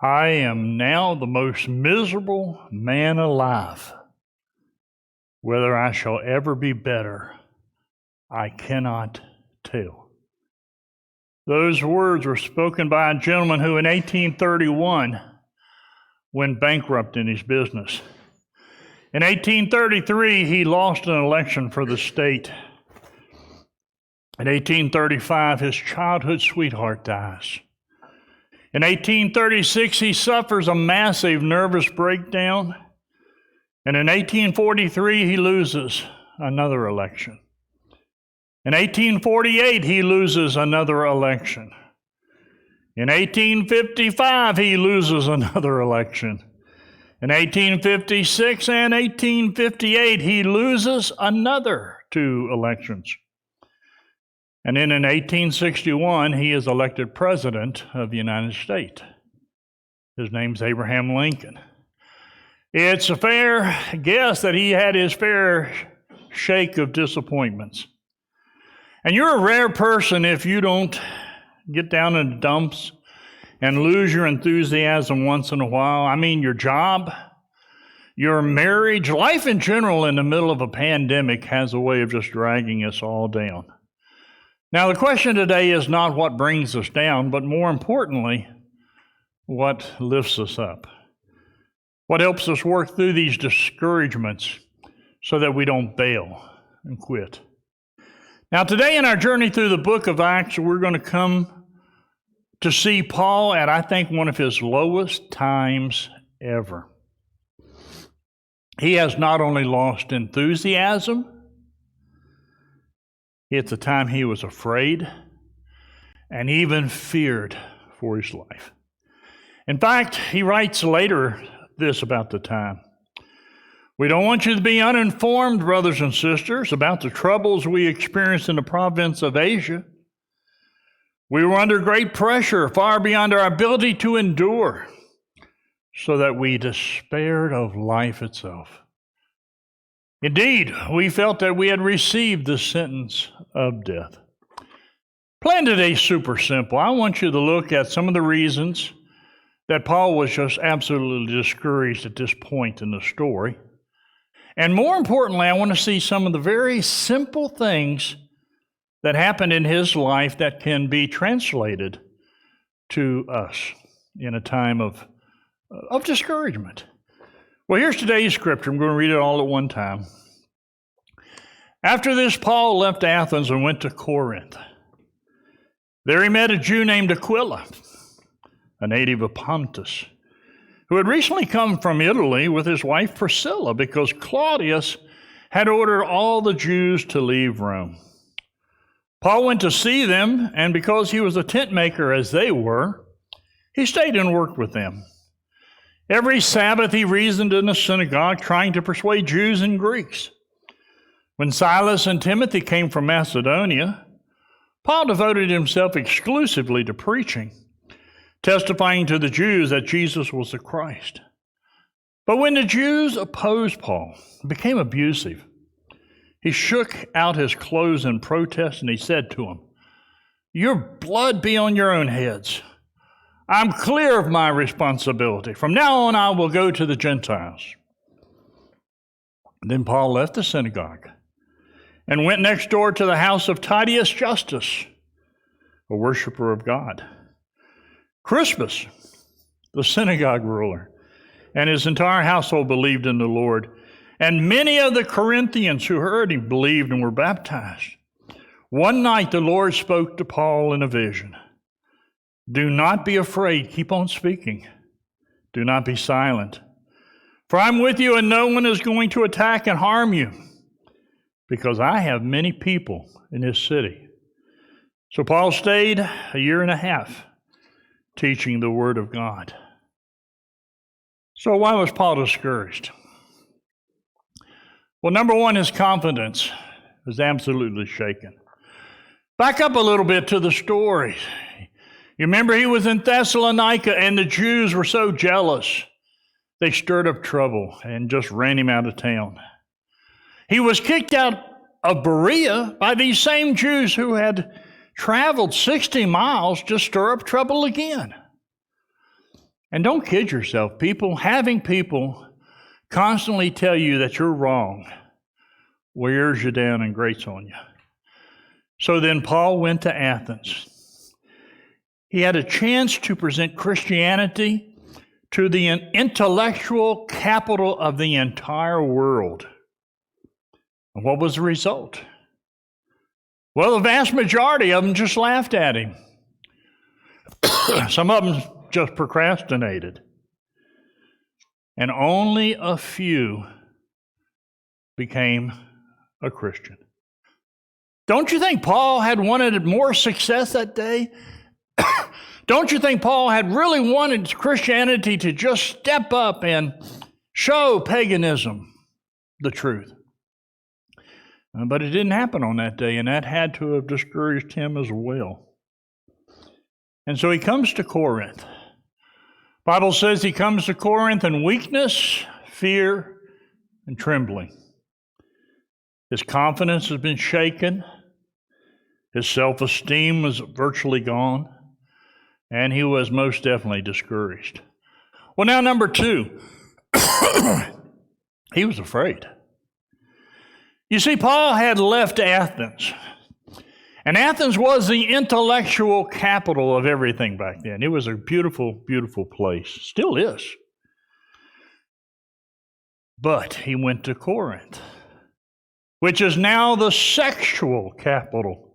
I am now the most miserable man alive. Whether I shall ever be better, I cannot tell. Those words were spoken by a gentleman who in 1831 went bankrupt in his business. In 1833, he lost an election for the state. In 1835, his childhood sweetheart dies. In 1836, he suffers a massive nervous breakdown. And in 1843, he loses another election. In 1848, he loses another election. In 1855, he loses another election. In 1856 and 1858, he loses another 2 elections. And then in 1861, he is elected President of the United States. His name's Abraham Lincoln. It's a fair guess that he had his fair shake of disappointments. And you're a rare person if you don't get down in the dumps and lose your enthusiasm once in a while. I mean, your job, your marriage, life in general in the middle of a pandemic has a way of just dragging us all down. Now, the question today is not what brings us down, but more importantly, what lifts us up. What helps us work through these discouragements so that we don't bail and quit. Now, today in our journey through the book of Acts, we're going to come to see Paul at, I think, one of his lowest times ever. He has not only lost enthusiasm, it's a time he was afraid and even feared for his life. In fact, he writes later this about the time. We don't want you to be uninformed, brothers and sisters, about the troubles we experienced in the province of Asia. We were under great pressure, far beyond our ability to endure, so that we despaired of life itself. Indeed, we felt that we had received the sentence of death. Plan today is super simple. I want you to look at some of the reasons that Paul was just absolutely discouraged at this point in the story. And more importantly, I want to see some of the very simple things that happened in his life that can be translated to us in a time of discouragement. Well, here's today's scripture. I'm going to read it all at one time. After this, Paul left Athens and went to Corinth. There he met a Jew named Aquila, a native of Pontus, who had recently come from Italy with his wife Priscilla because Claudius had ordered all the Jews to leave Rome. Paul went to see them, and because he was a tent maker as they were, he stayed and worked with them. Every Sabbath he reasoned in the synagogue, trying to persuade Jews and Greeks. When Silas and Timothy came from Macedonia, Paul devoted himself exclusively to preaching, testifying to the Jews that Jesus was the Christ. But when the Jews opposed Paul, became abusive, he shook out his clothes in protest and he said to them, "Your blood be on your own heads. I'm clear of my responsibility. From now on, I will go to the Gentiles." Then Paul left the synagogue and went next door to the house of Titius Justus, a worshiper of God. Crispus, the synagogue ruler, and his entire household believed in the Lord, and many of the Corinthians who heard him believed and were baptized. One night the Lord spoke to Paul in a vision. "Do not be afraid, keep on speaking. Do not be silent. For I'm with you and no one is going to attack and harm you, because I have many people in this city." So Paul stayed a year and a half teaching the Word of God. So why was Paul discouraged? Well, number one, his confidence was absolutely shaken. Back up a little bit to the story. You remember he was in Thessalonica and the Jews were so jealous, they stirred up trouble and just ran him out of town. He was kicked out of Berea by these same Jews who had traveled 60 miles to stir up trouble again. And don't kid yourself. Having people constantly tell you that you're wrong wears you down and grates on you. So then Paul went to Athens. He had a chance to present Christianity to the intellectual capital of the entire world. And what was the result? Well, the vast majority of them just laughed at him. Some of them just procrastinated. And only a few became a Christian. Don't you think Paul had wanted more success that day? Don't you think Paul had really wanted Christianity to just step up and show paganism the truth? But it didn't happen on that day, and that had to have discouraged him as well. And so he comes to Corinth. The Bible says he comes to Corinth in weakness, fear, and trembling. His confidence has been shaken. His self-esteem was virtually gone. And he was most definitely discouraged. Well, now number 2, he was afraid. You see, Paul had left Athens. And Athens was the intellectual capital of everything back then. It was a beautiful, beautiful place. Still is. But he went to Corinth, which is now the sexual capital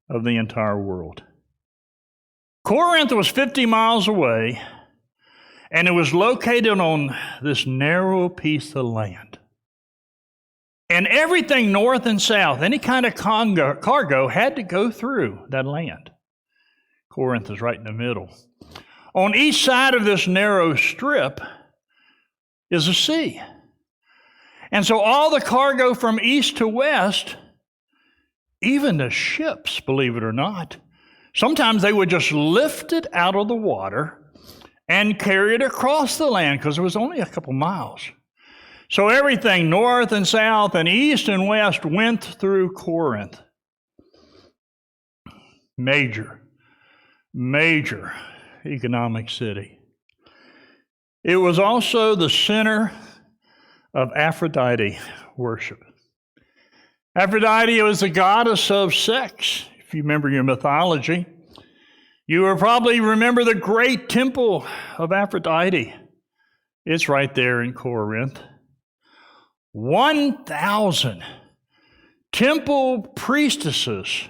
of the entire world. Corinth was 50 miles away, and it was located on this narrow piece of land. And everything north and south, any kind of cargo had to go through that land. Corinth is right in the middle. On each side of this narrow strip is a sea. And so all the cargo from east to west, even the ships, believe it or not, sometimes they would just lift it out of the water and carry it across the land because it was only a couple miles. So everything north and south and east and west went through Corinth. Major economic city. It was also the center of Aphrodite worship. Aphrodite was the goddess of sex. If you remember your mythology, you will probably remember the great temple of Aphrodite. It's right there in Corinth. 1,000 temple priestesses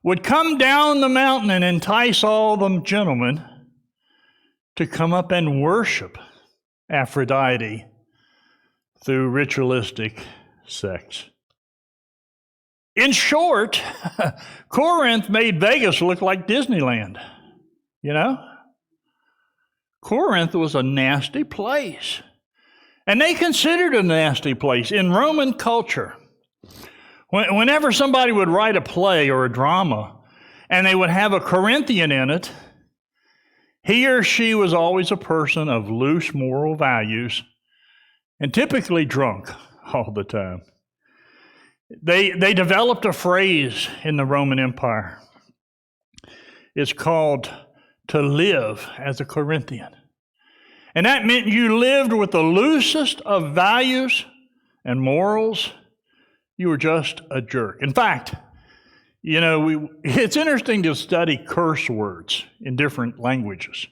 would come down the mountain and entice all the gentlemen to come up and worship Aphrodite through ritualistic sex. In short, Corinth made Vegas look like Disneyland, you know? Corinth was a nasty place. And they considered it a nasty place in Roman culture. Whenever somebody would write a play or a drama, and they would have a Corinthian in it, he or she was always a person of loose moral values and typically drunk all the time. They developed a phrase in the Roman Empire. It's called to live as a Corinthian. And that meant you lived with the loosest of values and morals. You were just a jerk. In fact, you know, it's interesting to study curse words in different languages.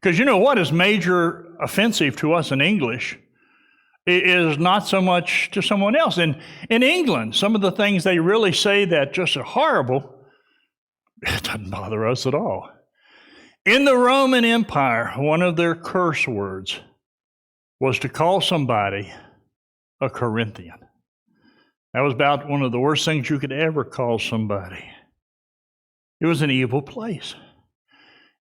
Because you know what is major offensive to us in English is not so much to someone else. In England, some of the things they really say that just are horrible, it doesn't bother us at all. In the Roman Empire, one of their curse words was to call somebody a Corinthian. That was about one of the worst things you could ever call somebody. It was an evil place.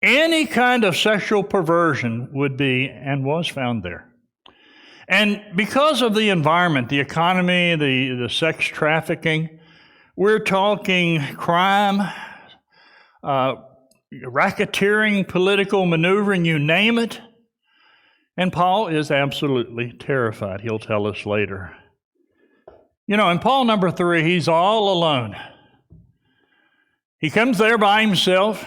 Any kind of sexual perversion would be and was found there. And because of the environment, the economy, the sex trafficking, we're talking crime, racketeering, political maneuvering, you name it. And Paul is absolutely terrified. He'll tell us later. You know, in Paul number 3, he's all alone. He comes there by himself.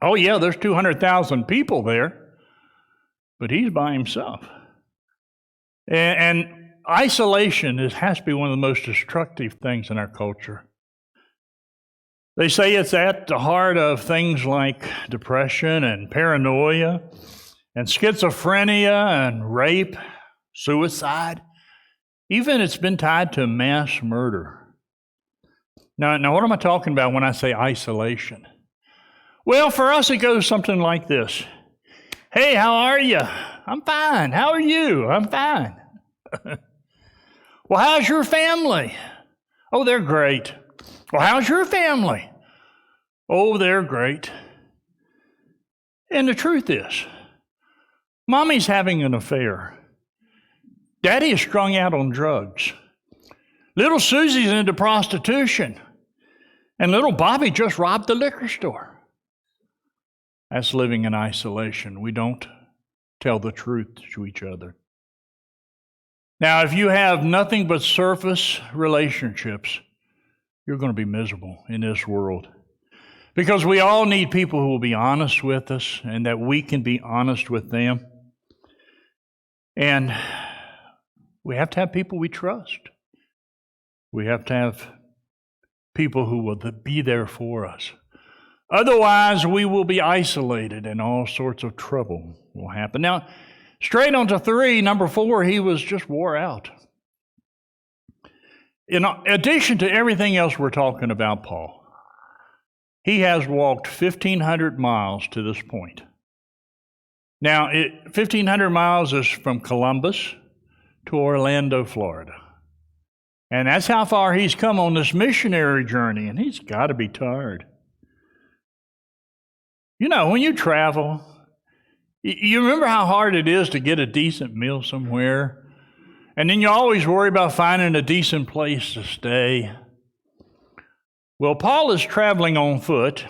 Oh, yeah, there's 200,000 people there, but he's by himself. And isolation has to be one of the most destructive things in our culture. They say it's at the heart of things like depression and paranoia and schizophrenia and rape, suicide. Even it's been tied to mass murder. Now, what am I talking about when I say isolation? Well, for us, it goes something like this. Hey, how are you? I'm fine. How are you? I'm fine. Well, how's your family? Oh, they're great. Well, how's your family? Oh, they're great. And the truth is, Mommy's having an affair. Daddy is strung out on drugs. Little Susie's into prostitution. And little Bobby just robbed the liquor store. That's living in isolation. We don't tell the truth to each other. Now, if you have nothing but surface relationships, you're going to be miserable in this world. Because we all need people who will be honest with us and that we can be honest with them. And we have to have people we trust. We have to have people who will be there for us. Otherwise, we will be isolated and all sorts of trouble will happen. Now, straight on to 3, number 4, he was just wore out. In addition to everything else we're talking about, Paul, he has walked 1,500 miles to this point. Now, 1,500 miles is from Columbus to Orlando, Florida. And that's how far he's come on this missionary journey, and he's got to be tired. You know, when you travel, you remember how hard it is to get a decent meal somewhere, and then you always worry about finding a decent place to stay. Well, Paul is traveling on foot,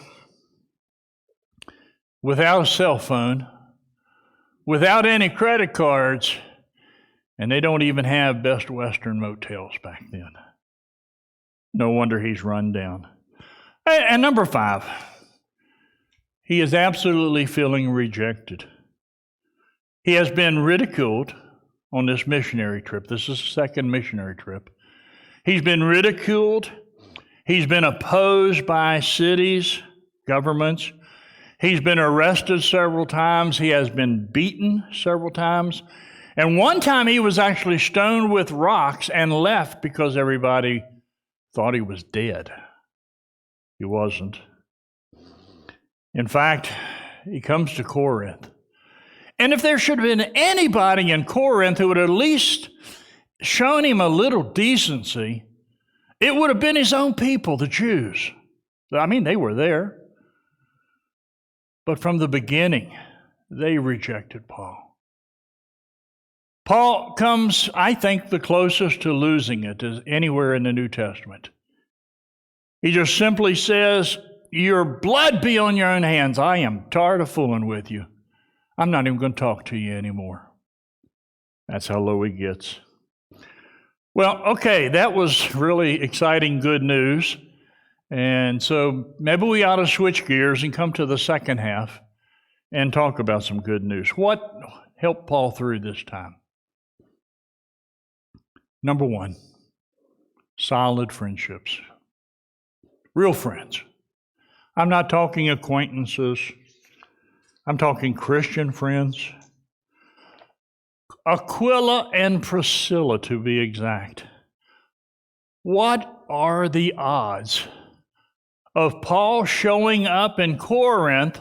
without a cell phone, without any credit cards, and they don't even have Best Western motels back then. No wonder he's run down. And number 5, he is absolutely feeling rejected. He has been ridiculed on this missionary trip. This is the second missionary trip. He's been ridiculed. He's been opposed by cities, governments. He's been arrested several times. He has been beaten several times. And one time he was actually stoned with rocks and left because everybody thought he was dead. He wasn't. In fact, he comes to Corinth. And if there should have been anybody in Corinth who would at least shown him a little decency, it would have been his own people, the Jews. I mean, they were there. But from the beginning, they rejected Paul. Paul comes, I think, the closest to losing it as anywhere in the New Testament. He just simply says, your blood be on your own hands. I am tired of fooling with you. I'm not even going to talk to you anymore. That's how low he gets. Well, okay, that was really exciting, good news. And so maybe we ought to switch gears and come to the second half and talk about some good news. What helped Paul through this time? Number 1, solid friendships. Real friends. I'm not talking acquaintances. I'm talking Christian friends. Aquila and Priscilla, to be exact. What are the odds of Paul showing up in Corinth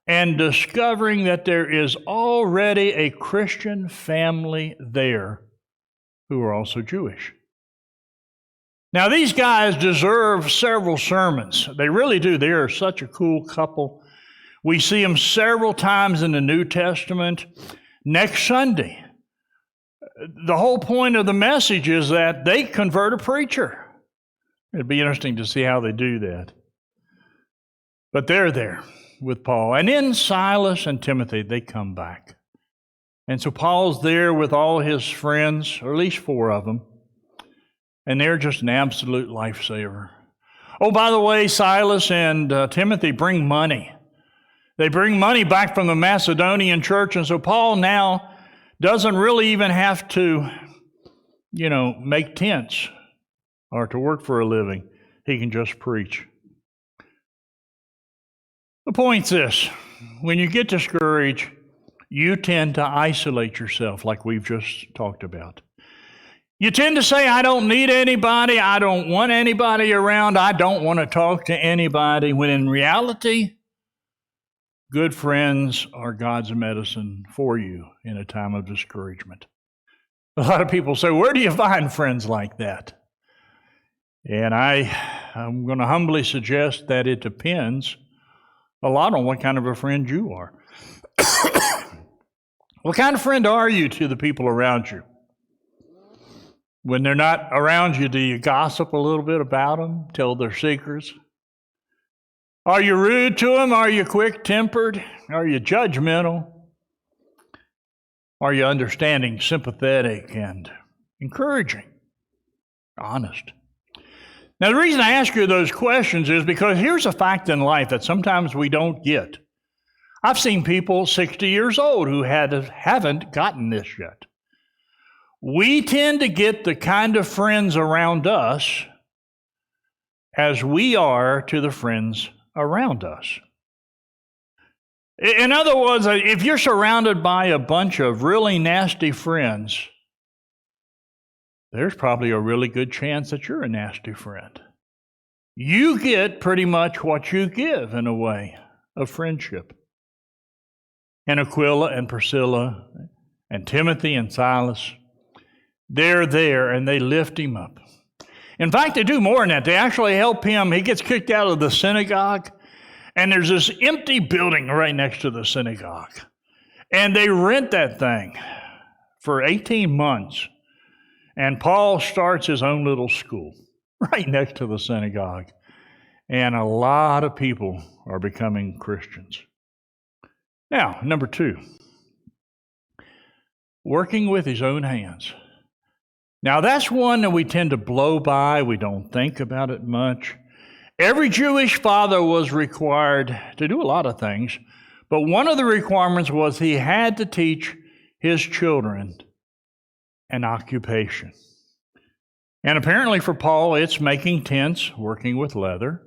and discovering that there is already a Christian family there who are also Jewish? Now, these guys deserve several sermons. They really do. They are such a cool couple. We see them several times in the New Testament. Next Sunday, the whole point of the message is that they convert a preacher. It'd be interesting to see how they do that. But they're there with Paul. And then Silas and Timothy, they come back. And so Paul's there with all his friends, or at least 4 of them, and they're just an absolute lifesaver. Oh, by the way, Silas and Timothy bring money. They bring money back from the Macedonian church, and so Paul now doesn't really even have to, make tents or to work for a living. He can just preach. The point's this: when you get discouraged, you tend to isolate yourself, like we've just talked about. You tend to say, I don't need anybody, I don't want anybody around, I don't want to talk to anybody, when in reality, good friends are God's medicine for you in a time of discouragement. A lot of people say, where do you find friends like that? And I'm going to humbly suggest that it depends a lot on what kind of a friend you are. What kind of friend are you to the people around you? When they're not around you, do you gossip a little bit about them, tell their secrets? Are you rude to them? Are you quick-tempered? Are you judgmental? Are you understanding, sympathetic, and encouraging? Honest? Now, the reason I ask you those questions is because here's a fact in life that sometimes we don't get. I've seen people 60 years old who haven't gotten this yet. We tend to get the kind of friends around us as we are to the friends around us. In other words, if you're surrounded by a bunch of really nasty friends, there's probably a really good chance that you're a nasty friend. You get pretty much what you give in a way of friendship. And Aquila and Priscilla and Timothy and Silas, they're there and they lift him up. In fact, they do more than that. They actually help him. He gets kicked out of the synagogue, and there's this empty building right next to the synagogue. And they rent that thing for 18 months. And Paul starts his own little school right next to the synagogue. And a lot of people are becoming Christians. Now, number 2, working with his own hands. Now, that's one that we tend to blow by. We don't think about it much. Every Jewish father was required to do a lot of things, but one of the requirements was he had to teach his children an occupation. And apparently for Paul, it's making tents, working with leather,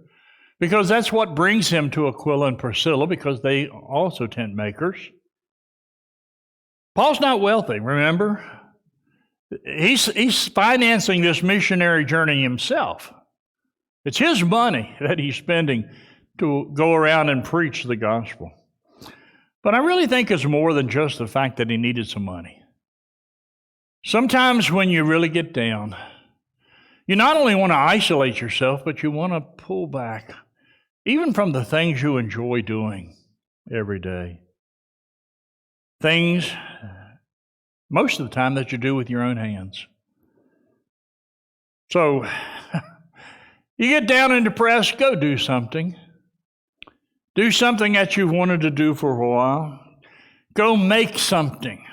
because that's what brings him to Aquila and Priscilla, because they also tent makers. Paul's not wealthy, remember? He's financing this missionary journey himself. It's his money that he's spending to go around and preach the gospel. But I really think it's more than just the fact that he needed some money. Sometimes when you really get down, you not only want to isolate yourself, but you want to pull back, even from the things you enjoy doing every day. Things, most of the time, that you do with your own hands. So, you get down and depressed, go do something. Do something that you've wanted to do for a while. Go make something.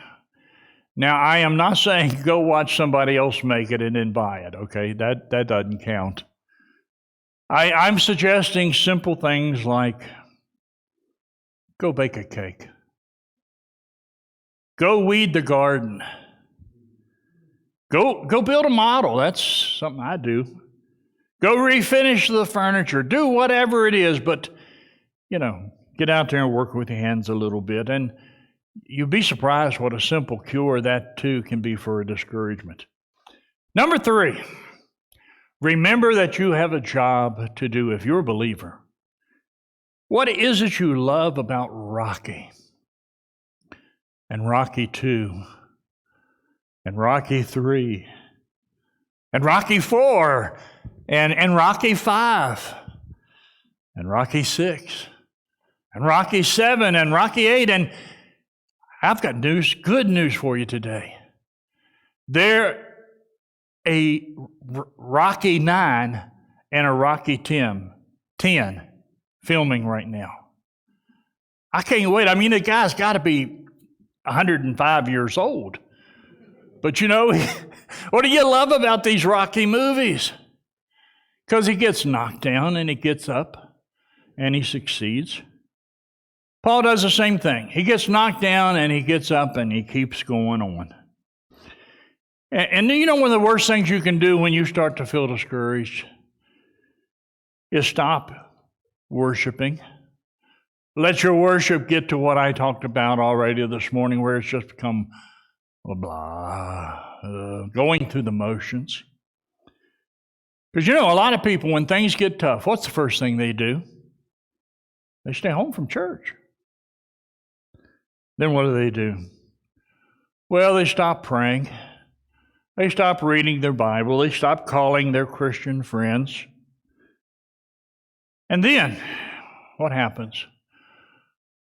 Now, I am not saying go watch somebody else make it and then buy it, okay? That doesn't count. I'm suggesting simple things like go bake a cake. Go weed the garden. Go build a model. That's something I do. Go refinish the furniture. Do whatever it is, but, get out there and work with your hands a little bit. And you'd be surprised what a simple cure that, too, can be for a discouragement. Number 3, remember that you have a job to do if you're a believer. What is it you love about Rocky? And Rocky 2, and Rocky 3, and Rocky 4, and Rocky 5, and Rocky 6, and Rocky 7, and Rocky 8, and I've got good news for you today. There's a Rocky 9 and a Rocky 10 filming right now. I can't wait. I mean, the guy's got to be 105 years old. But what do you love about these Rocky movies? Because he gets knocked down and he gets up and he succeeds. Paul does the same thing. He gets knocked down and he gets up and he keeps going on. And you know, one of the worst things you can do when you start to feel discouraged is stop worshiping. Let your worship get to what I talked about already this morning, where it's just become going through the motions. Because you know, a lot of people, when things get tough, what's the first thing they do? They stay home from church. Then what do? Well, they stop praying. They stop reading their Bible. They stop calling their Christian friends. And then, what happens?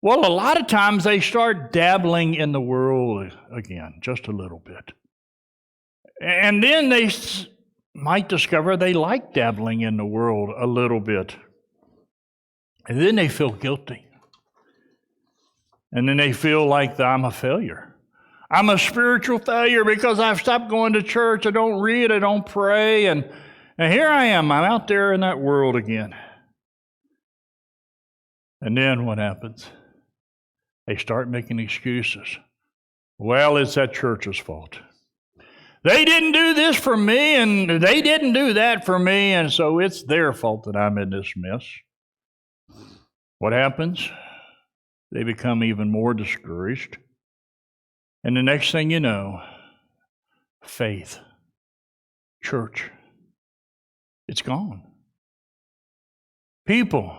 Well, a lot of times they start dabbling in the world again, just a little bit. And then they might discover they like dabbling in the world a little bit. And then they feel guilty. And then they feel like I'm a failure. I'm a spiritual failure because I've stopped going to church. I don't read. I don't pray. And here I am. I'm out there in that world again. And then what happens? They start making excuses. Well, it's that church's fault. They didn't do this for me, and they didn't do that for me, and so it's their fault that I'm in this mess. What happens? They become even more discouraged. And the next thing you know, faith, church, it's gone. People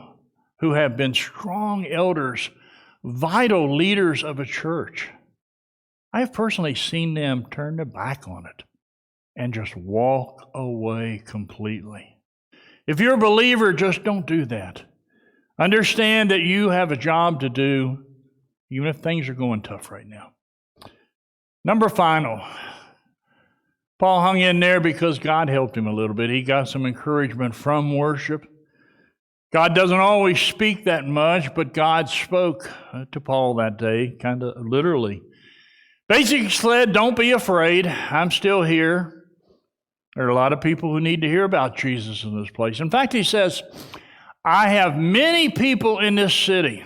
who have been strong elders, vital leaders of a church, I have personally seen them turn their back on it and just walk away completely. If you're a believer, just don't do that. Understand that you have a job to do, even if things are going tough right now. Number final, Paul hung in there because God helped him a little bit. He got some encouragement from worship. God doesn't always speak that much, but God spoke to Paul that day, kind of literally. Basically said, don't be afraid. I'm still here. There are a lot of people who need to hear about Jesus in this place. In fact, he says, I have many people in this city.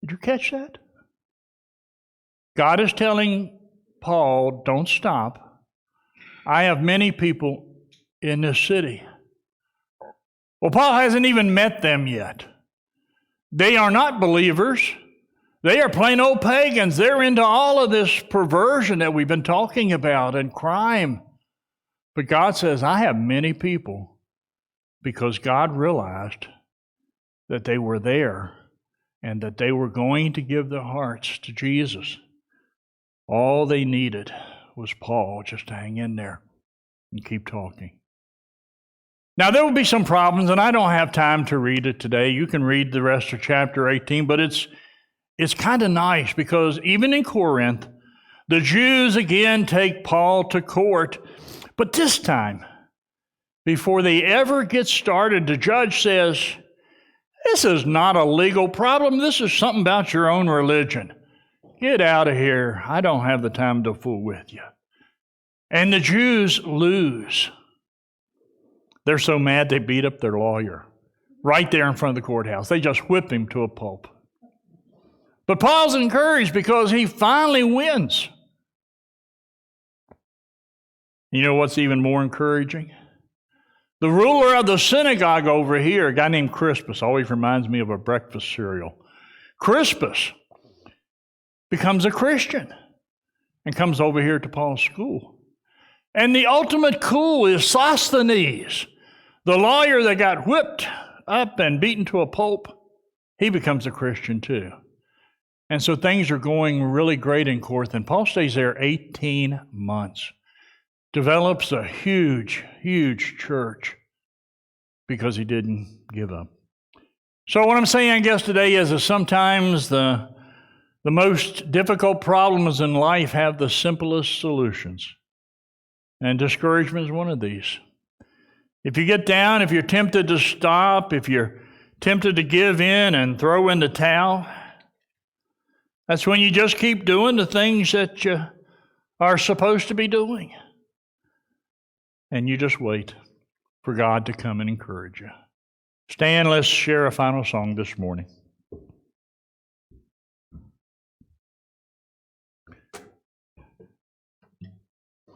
Did you catch that? God is telling Paul, don't stop. I have many people in this city. Well, Paul hasn't even met them yet. They are not believers. They are plain old pagans. They're into all of this perversion that we've been talking about and crime. But God says, I have many people, because God realized that they were there and that they were going to give their hearts to Jesus. All they needed was Paul just to hang in there and keep talking. Now, there will be some problems, and I don't have time to read it today. You can read the rest of chapter 18, but it's kind of nice because even in Corinth, the Jews again take Paul to court, but this time, before they ever get started, the judge says, this is not a legal problem. This is something about your own religion. Get out of here. I don't have the time to fool with you. And the Jews lose. They're so mad they beat up their lawyer right there in front of the courthouse. They just whip him to a pulp. But Paul's encouraged because he finally wins. You know what's even more encouraging? The ruler of the synagogue over here, a guy named Crispus, always reminds me of a breakfast cereal. Crispus becomes a Christian and comes over here to Paul's school. And the ultimate cool is Sosthenes, the lawyer that got whipped up and beaten to a pulp. He becomes a Christian too. And so things are going really great in Corinth. And Paul stays there 18 months. Develops a huge, huge church because he didn't give up. So what I'm saying, I guess, today is that sometimes the most difficult problems in life have the simplest solutions. And discouragement is one of these. If you get down, if you're tempted to stop, if you're tempted to give in and throw in the towel, that's when you just keep doing the things that you are supposed to be doing. And you just wait for God to come and encourage you. Stand, let's share a final song this morning.